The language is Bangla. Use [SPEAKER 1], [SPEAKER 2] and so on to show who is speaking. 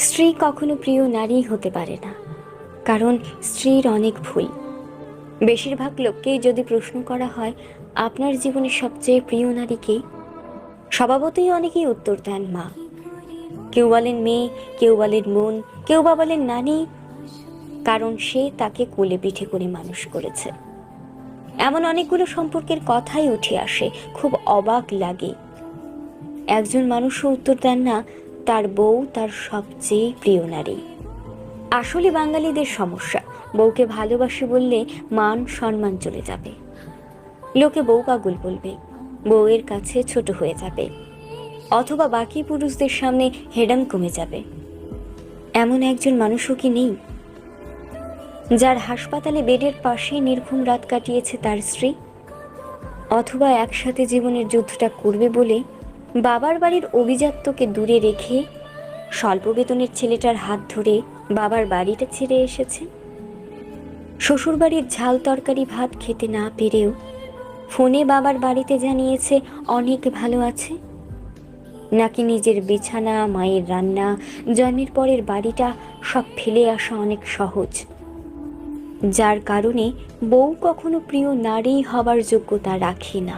[SPEAKER 1] স্ত্রী কখনো প্রিয় নারী হতে পারে না, কারণ স্ত্রীর অনেক ভুল। বেশিরভাগ লোককেই যদি প্রশ্ন করা হয় আপনার জীবনের সবচেয়ে প্রিয় নারী কে, স্বভাবতই অনেকেই উত্তর দেন মা। কেউ বলেন মেয়ে, কেউ বলেন বোন, কেউ বা বলেন নানি, কারণ সে তাকে কোলে পিঠে করে মানুষ করেছে। এমন অনেকগুলো সম্পর্কের কথাই উঠে আসে, খুব অবাক লাগে। একজন মানুষও উত্তর দেন না তার বউ তার সবচেয়ে প্রিয় নারী। আসলে বাঙালিদের সমস্যা, বউকে ভালোবাসি বললে মান সম্মান চলে যাবে, লোকে বউ পাগল বলবে, বউয়ের কাছে ছোট হয়ে যাবে, অথবা বাকি পুরুষদের সামনে হেডাম কমে যাবে। এমন একজন মানুষও কি নেই যার হাসপাতালে বেডের পাশে নির্ঘুম রাত কাটিয়েছে তার স্ত্রী, অথবা একসাথে জীবনের যুদ্ধটা করবে বলে বাবার বাড়ির অভিজাত্যকে দূরে রেখে স্বল্প বেতনের ছেলেটার হাত ধরে বাবার বাড়িটা ছেড়ে এসেছে। শ্বশুর বাড়ির ঝাল তরকারি ভাত খেতে না পেরেও ফোনে বাবার বাড়িতে জানিয়েছে অনেক ভালো আছে। নাকি নিজের বিছানা, মায়ের রান্না, জন্মের পরের বাড়িটা সব ফেলে আসা অনেক সহজ, যার কারণে বউ কখনো প্রিয় নারী হবার যোগ্যতা রাখে না।